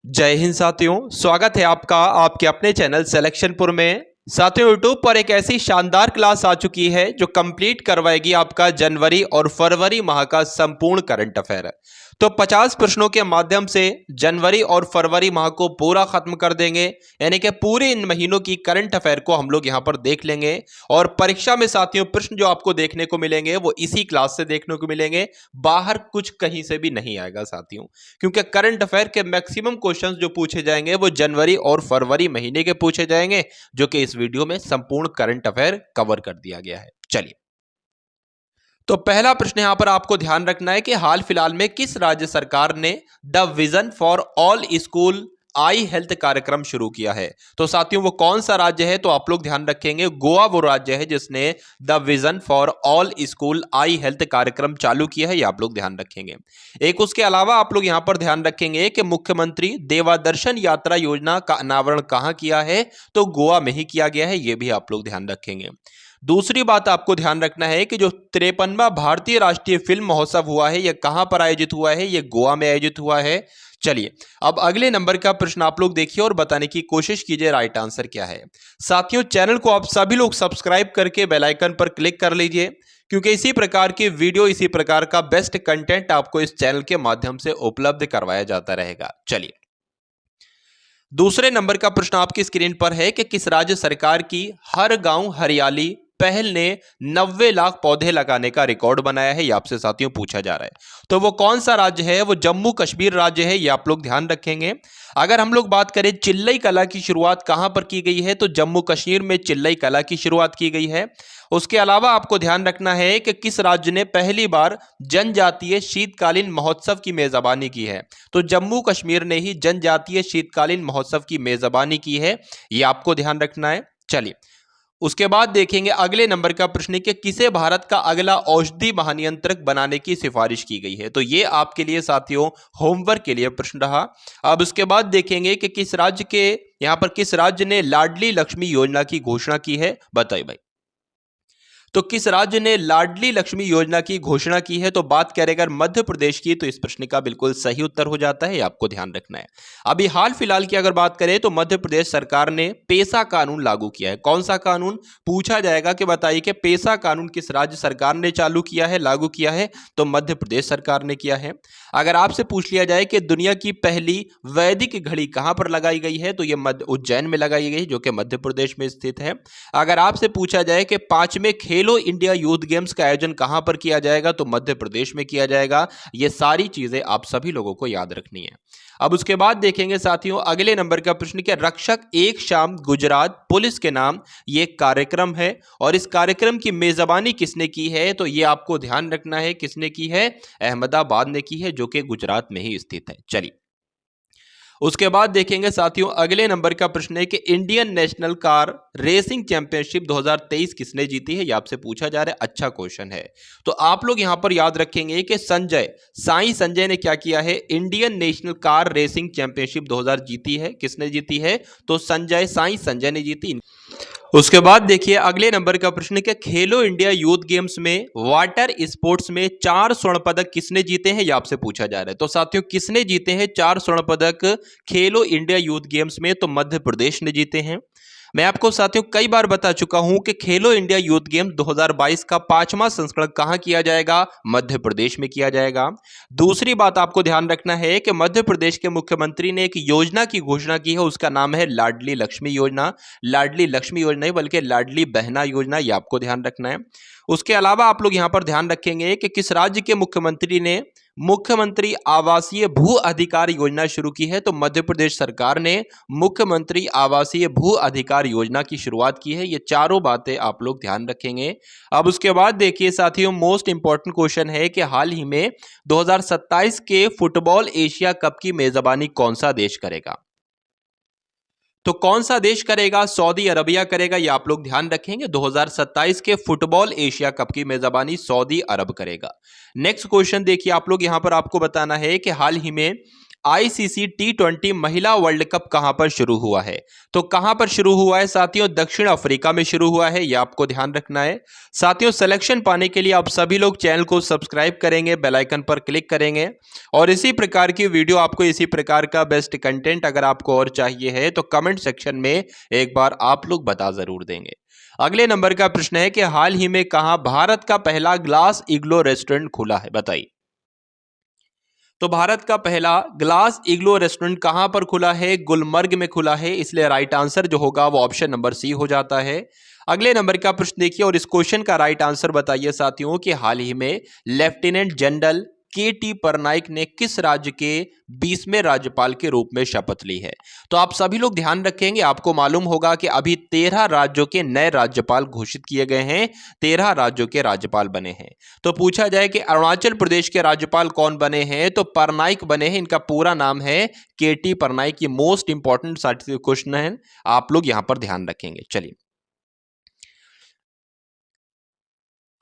जय हिंद साथियों, स्वागत है आपका आपके अपने चैनल सिलेक्शनपुर में। साथियों, यूट्यूब पर एक ऐसी शानदार क्लास आ चुकी है जो कंप्लीट करवाएगी आपका जनवरी और फरवरी माह का संपूर्ण करंट अफेयर। तो 50 प्रश्नों के माध्यम से जनवरी और फरवरी माह को पूरा खत्म कर देंगे, यानी कि पूरे इन महीनों की करंट अफेयर को हम लोग यहां पर देख लेंगे। और परीक्षा में साथियों प्रश्न जो आपको देखने को मिलेंगे वो इसी क्लास से देखने को मिलेंगे, बाहर कुछ कहीं से भी नहीं आएगा साथियों। क्योंकि करंट अफेयर के मैक्सिमम क्वेश्चंस जो पूछे जाएंगे वो जनवरी और फरवरी महीने के पूछे जाएंगे, जो कि इस वीडियो में संपूर्ण करंट अफेयर कवर कर दिया गया है। चलिए, तो पहला प्रश्न यहां पर आपको ध्यान रखना है कि हाल फिलहाल में किस राज्य सरकार ने the vision for all school I health कार्यक्रम शुरू किया है। तो साथियों, वो कौन सा राज्य है, तो आप लोग ध्यान रखेंगे गोवा वो राज्य है जिसने the vision for all school I health कार्यक्रम चालू किया है, ये आप लोग ध्यान रखेंगे। एक उसके अलावा आप लोग यहां पर ध्यान रखेंगे कि मुख्यमंत्री देवादर्शन यात्रा योजना का अनावरण कहां किया है, तो गोवा में ही किया गया है, ये भी आप लोग ध्यान रखेंगे। दूसरी बात आपको ध्यान रखना है कि जो 53वां भारतीय राष्ट्रीय फिल्म महोत्सव हुआ है, यह कहां पर आयोजित हुआ है, यह गोवा में आयोजित हुआ है। चलिए, अब अगले नंबर का प्रश्न आप लोग देखिए और बताने की कोशिश कीजिए राइट आंसर क्या है। साथियों, चैनल को आप सभी लोग सब्सक्राइब करके बेल आइकन पर क्लिक कर लीजिए, क्योंकि इसी प्रकार की वीडियो, इसी प्रकार का बेस्ट कंटेंट आपको इस चैनल के माध्यम से उपलब्ध करवाया जाता रहेगा। चलिए, दूसरे नंबर का प्रश्न आपकी स्क्रीन पर है कि किस राज्य सरकार की हर गांव हरियाली पहल ने 90 लाख पौधे लगाने का रिकॉर्ड बनाया है, ये आपसे साथियों पूछा जा रहा है। तो वो कौन सा राज्य है, वो जम्मू कश्मीर राज्य है, ये आप लोग ध्यान रखेंगे। अगर हम लोग बात करें चिल्लई कला की शुरुआत कहां पर की गई है, तो जम्मू कश्मीर में चिल्लई कला की शुरुआत की गई है। उसके अलावा आपको ध्यान रखना है कि किस राज्य ने पहली बार जनजातीय शीतकालीन महोत्सव की मेजबानी की है, तो जम्मू कश्मीर ने ही जनजातीय शीतकालीन महोत्सव की मेजबानी की है, ये आपको ध्यान रखना है। चलिए, उसके बाद देखेंगे अगले नंबर का प्रश्न कि किसे भारत का अगला औषधि महानियंत्रक बनाने की सिफारिश की गई है, तो ये आपके लिए साथियों होमवर्क के लिए प्रश्न रहा। अब उसके बाद देखेंगे कि किस राज्य के यहां पर किस राज्य ने लाडली लक्ष्मी योजना की घोषणा की है, बताइए भाई। तो किस राज्य ने लाडली लक्ष्मी योजना की घोषणा की है, तो बात करें अगर मध्य प्रदेश की, तो इस प्रश्न का बिल्कुल सही उत्तर हो जाता है, आपको ध्यान रखना है। अभी हाल फिलहाल की अगर बात करें तो मध्य प्रदेश सरकार ने पेसा कानून लागू किया है। कौन सा कानून पूछा जाएगा कि बताइए कि पेसा कानून किस राज्य सरकार ने चालू किया है, लागू किया है, तो मध्य प्रदेश सरकार ने किया है। अगर आपसे पूछ लिया जाए कि दुनिया की पहली वैदिक घड़ी कहां पर लगाई गई है, तो यह मध्य उज्जैन में लगाई गई, जो कि मध्य प्रदेश में स्थित है। अगर आपसे पूछा जाए कि 5वें खेलो इंडिया यूथ गेम्स का आयोजन कहां पर किया जाएगा, तो मध्य प्रदेश में किया जाएगा। ये सारी चीजें आप सभी लोगों को याद रखनी है। अब उसके बाद देखेंगे साथियों अगले नंबर का प्रश्न कि रक्षक एक शाम गुजरात पुलिस के नाम ये कार्यक्रम है, और इस कार्यक्रम की मेजबानी किसने की है, तो ये आपको ध्यान रखना है किसने की है, अहमदाबाद ने की है, जो कि गुजरात में ही स्थित है। चलिए, उसके बाद देखेंगे साथियों अगले नंबर का प्रश्न है कि Indian national car racing championship 2023 किसने जीती है, ये आपसे पूछा जा रहा है। अच्छा क्वेश्चन है, तो आप लोग यहां पर याद रखेंगे कि साई संजय ने क्या किया है, Indian national car racing championship 2000 जीती है। किसने जीती है, तो साई संजय ने जीती। उसके बाद देखिए अगले नंबर का प्रश्न क्या खेलो इंडिया यूथ गेम्स में वाटर स्पोर्ट्स में 4 स्वर्ण पदक किसने जीते हैं, ये आपसे पूछा जा रहा है। तो साथियों किसने जीते हैं 4 स्वर्ण पदक खेलो इंडिया यूथ गेम्स में, तो मध्य प्रदेश ने जीते हैं। मैं आपको साथियों कई बार बता चुका हूं कि खेलो इंडिया यूथ गेम्स 2022 का 5वां संस्करण कहां किया जाएगा, मध्य प्रदेश में किया जाएगा। दूसरी बात आपको ध्यान रखना है कि मध्य प्रदेश के मुख्यमंत्री ने एक योजना की घोषणा की है, उसका नाम है लाडली लक्ष्मी योजना। लाडली लक्ष्मी योजना नहीं बल्कि लाडली बहना योजना, ये आपको ध्यान रखना है। उसके अलावा आप लोग यहां पर ध्यान रखेंगे कि किस राज्य के मुख्यमंत्री ने मुख्यमंत्री आवासीय भू अधिकार योजना शुरू की है, तो मध्य प्रदेश सरकार ने मुख्यमंत्री आवासीय भू अधिकार योजना की शुरुआत की है। ये चारों बातें आप लोग ध्यान रखेंगे। अब उसके बाद देखिए साथियों मोस्ट इंपॉर्टेंट क्वेश्चन है कि हाल ही में 2027 के फुटबॉल एशिया कप की मेजबानी कौन सा देश करेगा, तो कौन सा देश करेगा, सऊदी अरबिया करेगा, ये आप लोग ध्यान रखेंगे। 2027 के फुटबॉल एशिया कप की मेजबानी सऊदी अरब करेगा। नेक्स्ट क्वेश्चन देखिए आप लोग यहां पर आपको बताना है कि हाल ही में आईसीसी T20 महिला वर्ल्ड कप कहां पर शुरू हुआ है? तो कहां पर शुरू हुआ है साथियों? दक्षिण अफ्रीका में शुरू हुआ है, यह आपको ध्यान रखना है। साथियों, सिलेक्शन पाने के लिए आप सभी लोग चैनल को सब्सक्राइब करेंगे, बेल आइकन पर क्लिक करेंगे और इसी प्रकार की वीडियो, आपको इसी प्रकार का बेस्ट कंटेंट अगर आपको और चाहिए है तो कमेंट सेक्शन में एक बार आप लोग बता जरूर देंगे। अगले नंबर का प्रश्न है कि हाल ही में कहां भारत का पहला ग्लास इग्लो रेस्टोरेंट खुला है? बताइए। तो भारत का पहला ग्लास इग्लो रेस्टोरेंट कहां पर खुला है? गुलमर्ग में खुला है, इसलिए राइट आंसर जो होगा वो ऑप्शन नंबर सी हो जाता है। अगले नंबर का प्रश्न देखिए और इस क्वेश्चन का राइट आंसर बताइए साथियों कि हाल ही में लेफ्टिनेंट जनरल के.टी. पटनायक ने किस राज्य के 20वें राज्यपाल के रूप में शपथ ली है? तो आप सभी लोग ध्यान रखेंगे, आपको मालूम होगा कि अभी 13 राज्यों के नए राज्यपाल घोषित किए गए हैं, 13 राज्यों के राज्यपाल बने हैं। तो पूछा जाए कि अरुणाचल प्रदेश के राज्यपाल कौन बने हैं, तो पटनायक बने हैं। इनका पूरा नाम है के.टी. पटनायक। ये मोस्ट इंपॉर्टेंट क्वेश्चन है, आप लोग यहां पर ध्यान रखेंगे। चलिए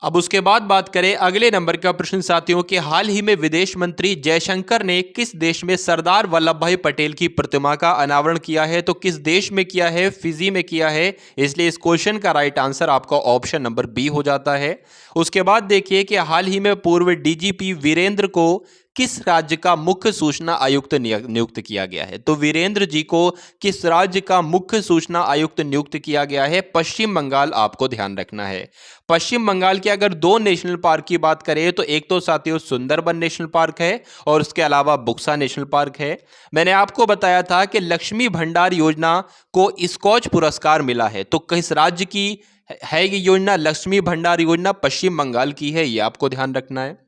अब उसके बाद बात करें अगले नंबर का प्रश्न साथियों कि हाल ही में विदेश मंत्री जयशंकर ने किस देश में सरदार वल्लभ भाई पटेल की प्रतिमा का अनावरण किया है? तो किस देश में किया है? फिजी में किया है, इसलिए इस क्वेश्चन का राइट आंसर आपका ऑप्शन नंबर बी हो जाता है। उसके बाद देखिए कि हाल ही में पूर्व डीजीपी वीरेंद्र को किस राज्य का मुख्य सूचना आयुक्त नियुक्त किया गया है? तो वीरेंद्र जी को किस राज्य का मुख्य सूचना आयुक्त नियुक्त किया गया है? पश्चिम बंगाल, आपको ध्यान रखना है। पश्चिम बंगाल के अगर दो नेशनल पार्क की बात करें तो एक तो साथियों सुंदरबन नेशनल पार्क है और उसके अलावा बुक्सा नेशनल पार्क है। मैंने आपको बताया था कि लक्ष्मी भंडार योजना को स्कॉच पुरस्कार मिला है, तो किस राज्य की है ये योजना? लक्ष्मी भंडार योजना पश्चिम बंगाल की है, ये आपको ध्यान रखना है।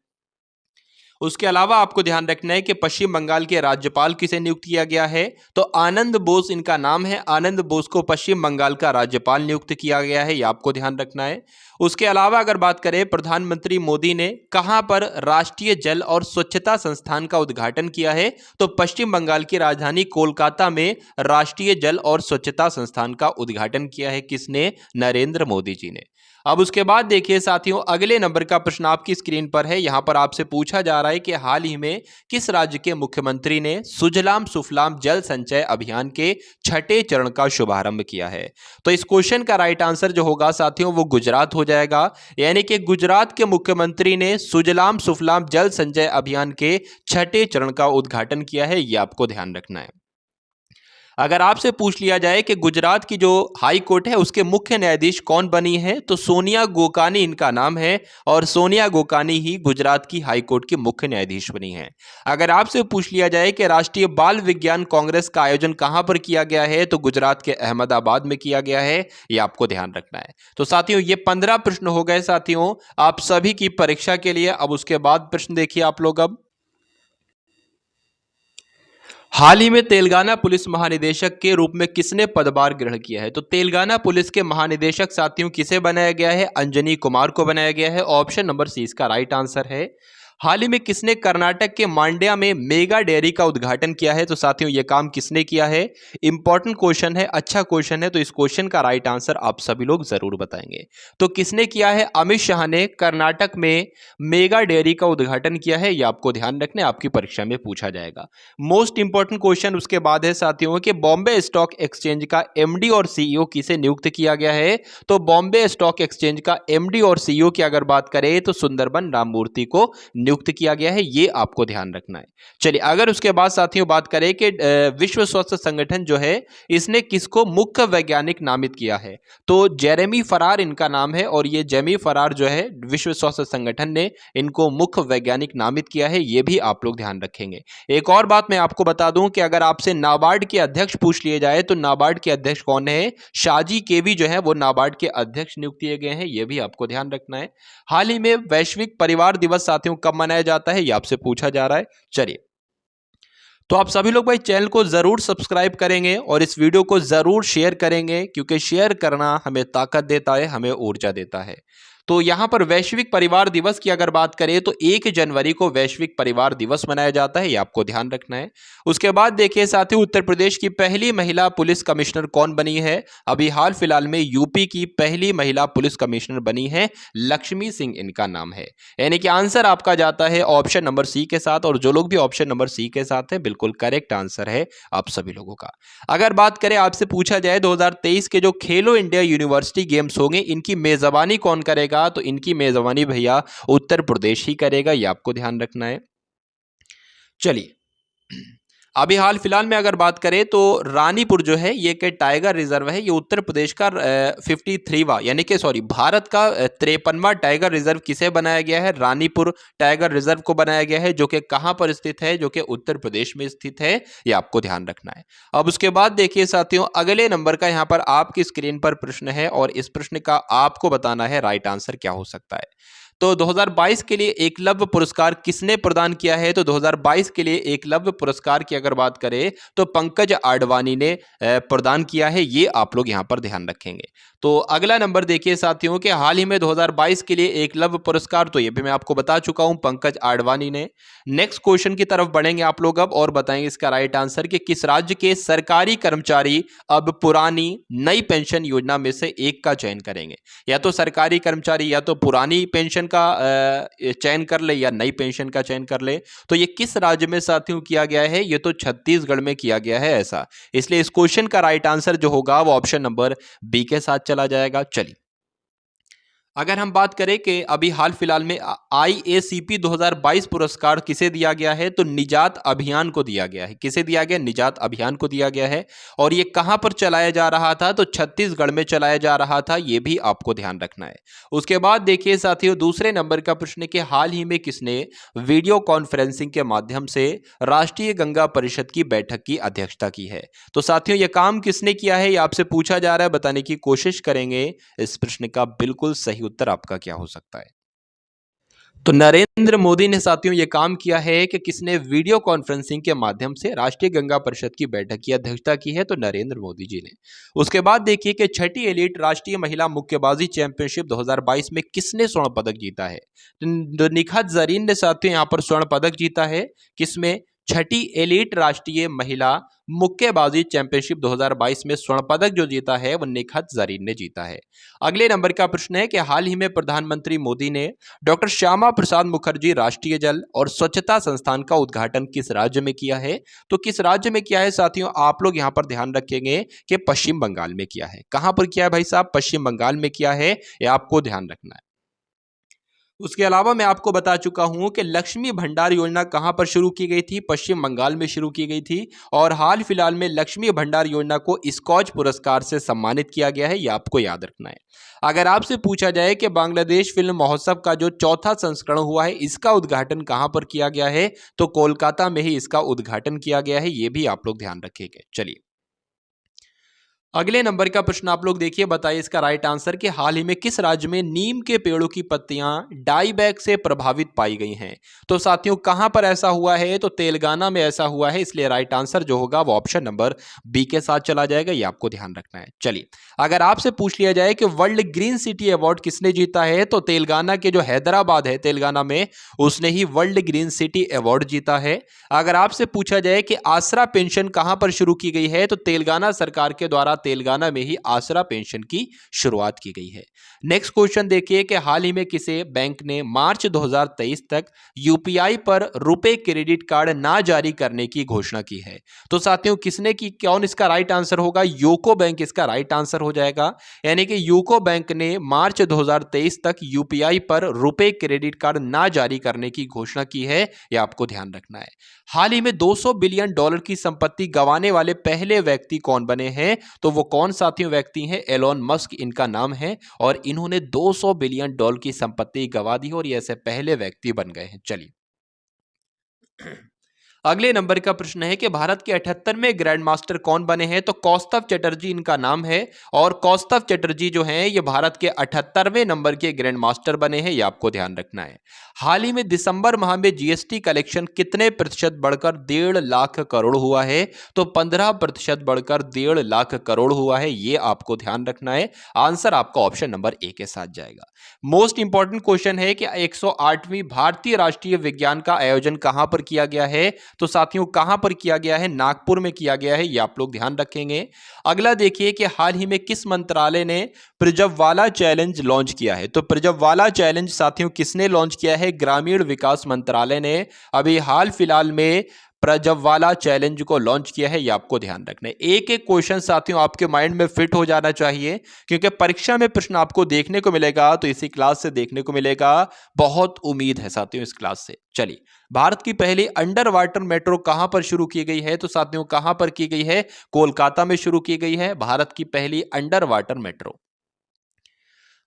उसके अलावा आपको ध्यान रखना है कि पश्चिम बंगाल के राज्यपाल किसे नियुक्त किया गया है? तो आनंद बोस इनका नाम है। आनंद बोस को पश्चिम बंगाल का राज्यपाल नियुक्त किया गया है, यह आपको ध्यान रखना है। उसके अलावा अगर बात करें प्रधानमंत्री मोदी ने कहां पर राष्ट्रीय जल और स्वच्छता संस्थान का उद्घाटन किया है? तो पश्चिम बंगाल की राजधानी कोलकाता में राष्ट्रीय जल और स्वच्छता संस्थान का उद्घाटन किया है। किसने? नरेंद्र मोदी जी ने। अब उसके बाद देखिए साथियों अगले नंबर का प्रश्न आपकी स्क्रीन पर है। यहां पर आपसे पूछा जा रहा है कि हाल ही में किस राज्य के मुख्यमंत्री ने सुजलाम सुफलाम जल संचय अभियान के 6ठे चरण का शुभारंभ किया है? तो इस क्वेश्चन का राइट आंसर जो होगा साथियों वो गुजरात हो जाएगा। यानी कि गुजरात के मुख्यमंत्री ने सुजलाम सुफलाम जल संचय अभियान के 6ठे चरण का उद्घाटन किया है, यह आपको ध्यान रखना है। अगर आपसे पूछ लिया जाए कि गुजरात की जो हाई कोर्ट है उसके मुख्य न्यायाधीश कौन बनी है, तो सोनिया गोकानी इनका नाम है और सोनिया गोकानी ही गुजरात की हाई कोर्ट की मुख्य न्यायाधीश बनी है। अगर आपसे पूछ लिया जाए कि राष्ट्रीय बाल विज्ञान कांग्रेस का आयोजन कहां पर किया गया है, तो गुजरात के अहमदाबाद में किया गया है, यह आपको ध्यान रखना है। तो साथियों ये 15 प्रश्न हो गए साथियों आप सभी की परीक्षा के लिए। अब उसके बाद प्रश्न देखिए आप लोग। अब हाल ही में तेलंगाना पुलिस महानिदेशक के रूप में किसने पदभार ग्रहण किया है? तो तेलंगाना पुलिस के महानिदेशक साथियों किसे बनाया गया है? अंजनी कुमार को बनाया गया है। ऑप्शन नंबर सी इसका राइट आंसर है। हाल ही में किसने कर्नाटक के मांड्या में मेगा डेयरी का उद्घाटन किया है? तो साथियों ये काम किसने किया है? इंपॉर्टेंट क्वेश्चन है, अच्छा क्वेश्चन है, तो इस क्वेश्चन का राइट आंसर आप सभी लोग जरूर बताएंगे। तो किसने किया है? अमित शाह ने कर्नाटक में मेगा डेयरी का उद्घाटन किया है, यह आपको ध्यान रखना है, आपकी परीक्षा में पूछा जाएगा। मोस्ट इंपॉर्टेंट क्वेश्चन उसके बाद है साथियों कि बॉम्बे स्टॉक एक्सचेंज का एमडी और सीईओ किसे नियुक्त किया गया है? तो बॉम्बे स्टॉक एक्सचेंज का एमडी और सीईओ की अगर बात करें तो सुंदरबन राममूर्ति को नियुक्त किया गया है, ये आपको ध्यान रखना है। चलिए अगर उसके बाद साथियों बात करें कि विश्व स्वास्थ्य संगठन जो है इसने किसको मुख्य वैज्ञानिक नामित किया है? तो जेरेमी फरार इनका नाम है और ये जेमी फरार जो है विश्व स्वास्थ्य संगठन ने इनको मुख्य वैज्ञानिक नामित किया है, ये भी आप लोग ध्यान रखेंगे। एक और बात मैं आपको बता दूं कि अगर आपसे नाबार्ड के अध्यक्ष पूछ लिए जाए तो नाबार्ड के अध्यक्ष कौन है? शाजी केवी जो है वो नाबार्ड के अध्यक्ष नियुक्त किए गए हैं, ये भी आपको ध्यान रखना है। हाल ही में वैश्विक परिवार दिवस साथियों कब मनाया जाता है, ये आपसे पूछा जा रहा है। चलिए तो आप सभी लोग भाई चैनल को जरूर सब्सक्राइब करेंगे और इस वीडियो को जरूर शेयर करेंगे, क्योंकि शेयर करना हमें ताकत देता है, हमें ऊर्जा देता है। तो यहाँ पर वैश्विक परिवार दिवस की अगर बात करें तो 1 जनवरी को वैश्विक परिवार दिवस मनाया जाता है, ये आपको ध्यान रखना है। उसके बाद देखिए साथियों, उत्तर प्रदेश की पहली महिला पुलिस कमिश्नर कौन बनी है? अभी हाल फिलहाल में यूपी की पहली महिला पुलिस कमिश्नर बनी है, लक्ष्मी सिंह इनका नाम है। यानी कि आंसर आपका जाता है ऑप्शन नंबर सी के साथ, और जो लोग भी ऑप्शन नंबर सी के साथ है बिल्कुल करेक्ट आंसर है आप सभी लोगों का। अगर बात करें, आपसे पूछा जाए 2023 के जो खेलो इंडिया यूनिवर्सिटी गेम्स होंगे इनकी मेजबानी कौन करेगा? तो इनकी मेजबानी भैया उत्तर प्रदेश ही करेगा, ये आपको ध्यान रखना है। चलिए, अभी हाल फिलहाल में अगर बात करें तो रानीपुर जो है ये एक टाइगर रिजर्व है, ये उत्तर प्रदेश का 53वां यानी कि सॉरी भारत का 53वां टाइगर रिजर्व किसे बनाया गया है? रानीपुर टाइगर रिजर्व को बनाया गया है, जो कि कहां पर स्थित है? जो कि उत्तर प्रदेश में स्थित है, ये आपको ध्यान रखना है। अब उसके बाद देखिए साथियों, अगले नंबर का यहाँ पर आपकी स्क्रीन पर प्रश्न है और इस प्रश्न का आपको बताना है राइट आंसर क्या हो सकता है। तो 2022 के लिए एकलव्य पुरस्कार किसने प्रदान किया है? तो 2022 के लिए एकलव्य पुरस्कार की अगर बात करें तो पंकज आडवाणी ने प्रदान किया है, ये आप लोग यहां पर ध्यान रखेंगे। तो अगला नंबर देखिए साथियों के हाल ही में 2022 के लिए एकलव्य पुरस्कार, तो ये भी मैं आपको बता चुका हूं, पंकज आडवाणी ने। नेक्स्ट क्वेश्चन की तरफ बढ़ेंगे आप लोग अब और बताएंगे इसका राइट आंसर कि किस राज्य के सरकारी कर्मचारी अब पुरानी नई पेंशन योजना में से एक का चयन करेंगे? या तो सरकारी कर्मचारी या तो पुरानी पेंशन का चयन कर ले या नई पेंशन का चयन कर ले। तो ये किस राज्य में साथियों किया गया है? ये तो छत्तीसगढ़ में किया गया है ऐसा, इसलिए इस क्वेश्चन का राइट आंसर जो होगा वो ऑप्शन नंबर बी के साथ चला जाएगा। चलिए, अगर हम बात करें कि अभी हाल फिलहाल में IACP 2022 पुरस्कार किसे दिया गया है? तो निजात अभियान को दिया गया है। किसे दिया गया? निजात अभियान को दिया गया है। और ये कहां पर चलाया जा रहा था? तो छत्तीसगढ़ में चलाया जा रहा था, ये भी आपको ध्यान रखना है। उसके बाद देखिए साथियों, दूसरे नंबर का प्रश्न कि हाल ही में किसने वीडियो कॉन्फ्रेंसिंग के माध्यम से राष्ट्रीय गंगा परिषद की बैठक की अध्यक्षता की है? तो साथियों, यह काम किसने किया है, ये आपसे पूछा जा रहा है, बताने की कोशिश करेंगे। इस प्रश्न का बिल्कुल सही उत्तर आपका क्या हो सकता है? तो नरेंद्र मोदी ने साथियों ये काम किया है कि किसने वीडियो कॉन्फ्रेंसिंग के माध्यम से राष्ट्रीय गंगा परिषद की बैठक की अध्यक्षता की है? तो नरेंद्र मोदी जी ने। उसके बाद देखिए कि छठी एलीट राष्ट्रीय महिला मुक्केबाजी चैंपियनशिप 2022 में किसने स्वर्ण पदक जीता है? तो निखत जरीन ने साथियों यहाँ पर स्वर्ण पदक जीता है। किसमें? छठी एलीट राष्ट्रीय महिला मुक्केबाजी चैंपियनशिप 2022 में स्वर्ण पदक जो जीता है वो निखत जरीन ने जीता है। अगले नंबर का प्रश्न है कि हाल ही में प्रधानमंत्री मोदी ने डॉक्टर श्यामा प्रसाद मुखर्जी राष्ट्रीय जल और स्वच्छता संस्थान का उद्घाटन किस राज्य में किया है? तो किस राज्य में किया है साथियों? आप लोग यहां पर ध्यान रखेंगे कि पश्चिम बंगाल में किया है। कहां पर किया है भाई साहब? पश्चिम बंगाल में किया है, यह आपको ध्यान रखना है। उसके अलावा मैं आपको बता चुका हूं कि लक्ष्मी भंडार योजना कहां पर शुरू की गई थी? पश्चिम बंगाल में शुरू की गई थी। और हाल फिलहाल में लक्ष्मी भंडार योजना को स्कॉच पुरस्कार से सम्मानित किया गया है, यह आपको याद रखना है। अगर आपसे पूछा जाए कि बांग्लादेश फिल्म महोत्सव का जो चौथा संस्करण हुआ है इसका उद्घाटन कहां पर किया गया है? तो कोलकाता में ही इसका उद्घाटन किया गया है, यह भी आप लोग ध्यान रखेंगे। चलिए, अगले नंबर का प्रश्न आप लोग देखिए, बताइए इसका राइट आंसर कि हाल ही में किस राज्य में नीम के पेड़ों की पत्तियां डाईबैक से प्रभावित पाई गई हैं? तो साथियों कहां पर ऐसा हुआ है? तो तेलंगाना में ऐसा हुआ है, इसलिए राइट आंसर जो होगा वो ऑप्शन नंबर बी के साथ चला जाएगा, ये आपको ध्यान रखना है। चलिए, अगर आपसे पूछ लिया जाए कि वर्ल्ड ग्रीन सिटी अवार्ड किसने जीता है? तो तेलंगाना के जो हैदराबाद है तेलंगाना में, उसने ही वर्ल्ड ग्रीन सिटी अवार्ड जीता है। अगर आपसे पूछा जाए कि आसरा पेंशन कहां पर शुरू की गई है? तो तेलंगाना सरकार के द्वारा तेलंगाना में ही आसरा पेंशन की शुरुआत की गई है। नेक्स्ट क्वेश्चन देखिए कि हाल ही में किसे बैंक ने मार्च 2023 तक यूपीआई पर रुपए क्रेडिट कार्ड ना जारी करने की घोषणा की है? तो साथियों किसने की? कौन इसका राइट आंसर होगा? यूको बैंक इसका राइट आंसर हो जाएगा। यानी कि यूको बैंक ने मार्च 2023 तक यूपीआई पर रुपए क्रेडिट कार्ड ना जारी करने की घोषणा की है, यह आपको ध्यान रखना है। हाल ही में $200 बिलियन की संपत्ति गंवाने वाले पहले व्यक्ति कौन बने हैं? तो वो कौन साथियों व्यक्ति हैं? एलोन मस्क इनका नाम है और इन्होंने $200 बिलियन की संपत्ति गंवा दी और ये ऐसे पहले व्यक्ति बन गए हैं। चलिए, अगले नंबर का प्रश्न है कि भारत के 78वें ग्रैंड मास्टर कौन बने हैं? तो कौस्तव चटर्जी इनका नाम है और कौस्तव चटर्जी जो हैं ये भारत के 78वें नंबर के ग्रैंड मास्टर बने हैं, ये आपको ध्यान रखना है। हाल ही में दिसंबर माह में जीएसटी कलेक्शन कितने प्रतिशत बढ़कर 1.5 लाख करोड़ हुआ है? तो 15% बढ़कर 1.5 लाख करोड़ हुआ है, ये आपको ध्यान रखना है। आंसर आपका ऑप्शन नंबर ए के साथ जाएगा। मोस्ट इंपॉर्टेंट क्वेश्चन है कि 108वीं भारतीय राष्ट्रीय विज्ञान का आयोजन कहां पर किया गया है? तो साथियों कहां पर किया गया है? नागपुर में किया गया है, ये आप लोग ध्यान रखेंगे। अगला देखिए कि हाल ही में किस मंत्रालय ने प्रजववाला चैलेंज लॉन्च किया है? तो प्रजववाला चैलेंज साथियों किसने लॉन्च किया है? ग्रामीण विकास मंत्रालय ने अभी हाल फिलहाल में प्रजववाला चैलेंज को लॉन्च किया है, ये आपको ध्यान रखना है। एक एक क्वेश्चन साथियों आपके माइंड में फिट हो जाना चाहिए, क्योंकि परीक्षा में प्रश्न आपको देखने को मिलेगा, तो इसी क्लास से देखने को मिलेगा। बहुत उम्मीद है साथियों इस क्लास से। चलिए, भारत की पहली अंडर वाटर मेट्रो कहां पर शुरू की गई है? तो साथियों कहां पर की गई है? कोलकाता में शुरू की गई है भारत की पहली अंडर वाटर मेट्रो।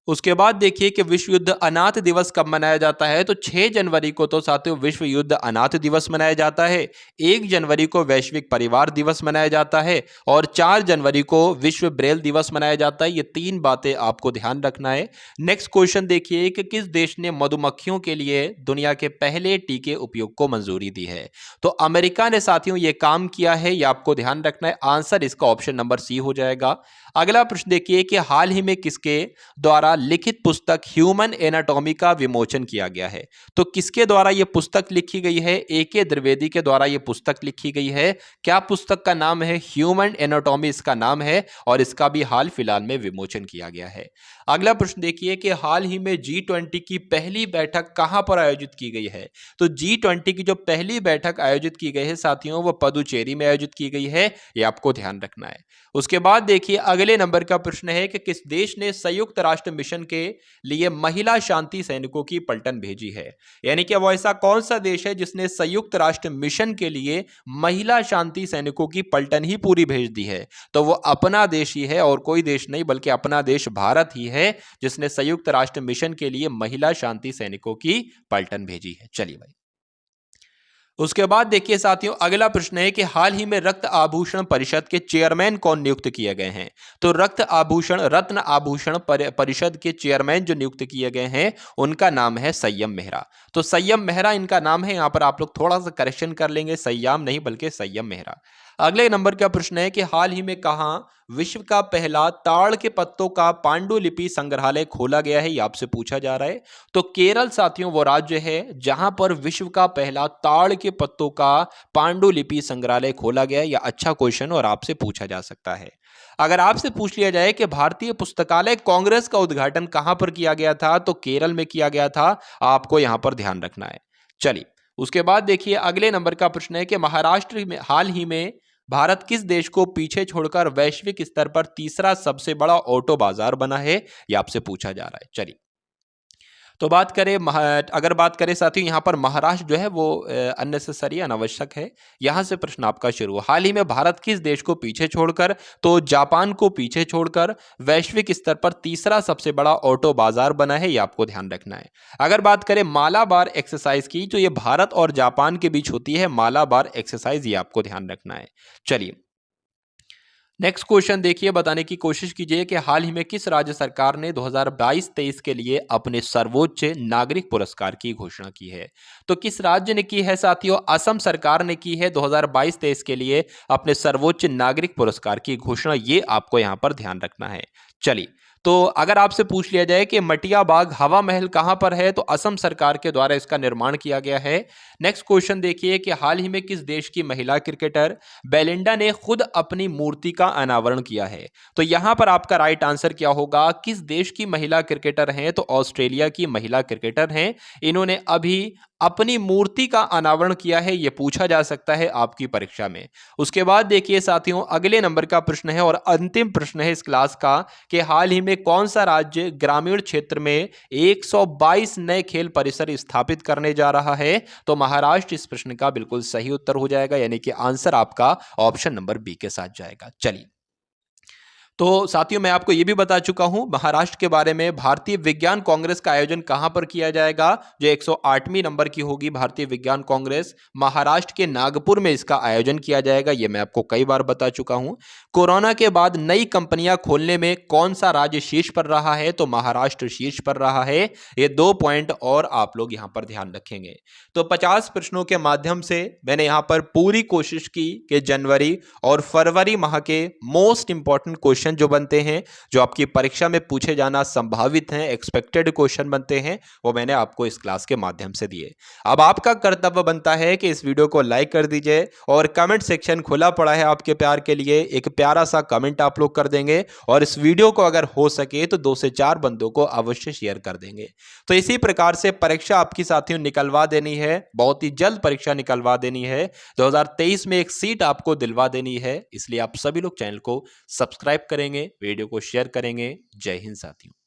उसके बाद देखिए कि विश्व युद्ध अनाथ दिवस कब मनाया जाता है? तो 6 जनवरी को तो साथियों विश्व युद्ध अनाथ दिवस मनाया जाता है, 1 जनवरी को वैश्विक परिवार दिवस मनाया जाता है और 4 जनवरी को विश्व ब्रेल दिवस मनाया जाता है। ये 3 बातें आपको ध्यान रखना है। नेक्स्ट क्वेश्चन देखिए कि किस देश ने मधुमक्खियों के लिए दुनिया के पहले टीके उपयोग को मंजूरी दी है? तो अमेरिका ने साथियों ये काम किया है, ये आपको ध्यान रखना है। आंसर इसका ऑप्शन नंबर सी हो जाएगा। अगला प्रश्न देखिए कि हाल ही में किसके द्वारा लिखित पुस्तक ह्यूमन एनाटॉमी का विमोचन किया गया है? तो किसके द्वारा यह पुस्तक लिखी गई है? ए.के. द्विवेदी के द्वारा यह पुस्तक लिखी गई है। क्या पुस्तक का नाम है? ह्यूमन एनाटॉमी इसका नाम है और इसका भी हाल फिलहाल में विमोचन किया गया है। अगला प्रश्न देखिए कि हाल ही में G20 की पहली बैठक कहां पर आयोजित की गई है? तो G20 की जो पहली बैठक आयोजित की गई है साथियों, वो पदुचेरी में आयोजित की गई है, ये आपको ध्यान रखना है। उसके बाद देखिए अगले नंबर का प्रश्न है कि किस देश ने संयुक्त राष्ट्र मिशन के लिए महिला शांति सैनिकों की पलटन भेजी है? यानी कि वो ऐसा कौन सा देश है जिसने संयुक्त राष्ट्र मिशन के लिए महिला शांति सैनिकों की पलटन ही पूरी भेज दी है? तो वो अपना देश ही है और कोई देश नहीं, बल्कि अपना देश भारत ही है जिसने संयुक्त राष्ट्र मिशन के लिए महिला शांति सैनिकों की पलटन भेजी है। चलिए भाई, उसके बाद देखिए साथियों अगला प्रश्न है कि हाल ही में रक्त आभूषण परिषद के चेयरमैन कौन नियुक्त किए गए हैं? तो रत्न आभूषण परिषद के चेयरमैन जो नियुक्त किए गए हैं उनका नाम है संयम मेहरा। तो संयम मेहरा इनका नाम है। यहां पर आप लोग थोड़ा सा करेक्शन कर लेंगे, संयम नहीं बल्कि संयम मेहरा। अगले नंबर का प्रश्न है कि हाल ही में कहां विश्व का पहला ताड़ के पत्तों का पांडुलिपि संग्रहालय खोला गया है? ये आपसे पूछा जा रहा है। तो केरल साथियों वो राज्य है जहां पर विश्व का पहला ताड़ के पत्तों का पांडुलिपि संग्रहालय खोला गया है। यह अच्छा क्वेश्चन और आपसे पूछा जा सकता है। अगर आपसे पूछ लिया जाए कि भारतीय पुस्तकालय कांग्रेस का उद्घाटन कहां पर किया गया था? तो केरल में किया गया था, आपको यहां पर ध्यान रखना है। चलिए, उसके बाद देखिए अगले नंबर का प्रश्न है कि महाराष्ट्र में हाल ही में भारत किस देश को पीछे छोड़कर वैश्विक स्तर पर तीसरा सबसे बड़ा ऑटो बाजार बना है? यह आपसे पूछा जा रहा है। चलिए, तो बात करें अगर बात करें साथियों यहाँ पर महाराष्ट्र जो है वो अननेसेसरी अनावश्यक है। यहाँ से प्रश्न आपका शुरू। हाल ही में भारत किस देश को पीछे छोड़कर? तो जापान को पीछे छोड़कर वैश्विक स्तर पर तीसरा सबसे बड़ा ऑटो बाजार बना है, ये आपको ध्यान रखना है। अगर बात करें मालाबार एक्सरसाइज की, तो ये भारत और जापान के बीच होती है मालाबार एक्सरसाइज, ये आपको ध्यान रखना है। चलिए, नेक्स्ट क्वेश्चन देखिए, बताने की कोशिश कीजिए कि हाल ही में किस राज्य सरकार ने 2022-23 के लिए अपने सर्वोच्च नागरिक पुरस्कार की घोषणा की है? तो किस राज्य ने की है साथियों? असम सरकार ने की है 2022-23 के लिए अपने सर्वोच्च नागरिक पुरस्कार की घोषणा, ये आपको यहां पर ध्यान रखना है। चलिए, तो अगर आपसे पूछ लिया जाए कि मटिया बाग हवा महल कहां पर है? तो असम सरकार के द्वारा इसका निर्माण किया गया है। नेक्स्ट क्वेश्चन देखिए कि हाल ही में किस देश की महिला क्रिकेटर बेलिंडा ने खुद अपनी मूर्ति का अनावरण किया है? तो यहां पर आपका राइट आंसर क्या होगा? किस देश की महिला क्रिकेटर हैं? तो ऑस्ट्रेलिया की महिला क्रिकेटर हैं। इन्होंने अभी अपनी मूर्ति का अनावरण किया है, यह पूछा जा सकता है आपकी परीक्षा में। उसके बाद देखिए साथियों अगले नंबर का प्रश्न है और अंतिम प्रश्न है इस क्लास का कि हाल ही में कौन सा राज्य ग्रामीण क्षेत्र में 122 नए खेल परिसर स्थापित करने जा रहा है? तो महाराष्ट्र इस प्रश्न का बिल्कुल सही उत्तर हो जाएगा, यानी कि आंसर आपका ऑप्शन नंबर बी के साथ जाएगा। चलिए, तो साथियों, मैं आपको ये भी बता चुका हूं महाराष्ट्र के बारे में। भारतीय विज्ञान कांग्रेस का आयोजन कहां पर किया जाएगा? जो 108वीं नंबर की होगी भारतीय विज्ञान कांग्रेस, महाराष्ट्र के नागपुर में इसका आयोजन किया जाएगा। ये मैं आपको कई बार बता चुका हूं। कोरोना के बाद नई कंपनियां खोलने में कौन सा राज्य शीर्ष पर रहा है? तो महाराष्ट्र शीर्ष पर रहा है। ये 2 पॉइंट और आप लोग यहां पर ध्यान रखेंगे। तो 50 प्रश्नों के माध्यम से मैंने यहां पर पूरी कोशिश की कि जनवरी और फरवरी माह के मोस्ट इंपॉर्टेंट क्वेश्चन जो बनते हैं, जो आपकी परीक्षा में पूछे जाना संभावित हैं, एक्सपेक्टेड क्वेश्चन बनते हैं, वो मैंने आपको इस क्लास के माध्यम से दिए। अब आपका कर्तव्य बनता है कि इस वीडियो को लाइक कर दीजिए और कमेंट सेक्शन खुला पड़ा है आपके प्यार के लिए। एक प्यारा सा कमेंट आप लोग कर देंगे और इस वीडियो को अगर हो सके तो 2 से 4 बंदों को अवश्य शेयर कर देंगे। तो इसी प्रकार से परीक्षा आपकी साथियों निकलवा देनी है, बहुत ही जल्द परीक्षा निकलवा देनी है। 2023 में एक सीट आपको दिलवा देनी है, इसलिए आप सभी लोग चैनल को सब्सक्राइब करेंगे, वीडियो को शेयर करेंगे। जय हिंद साथियों।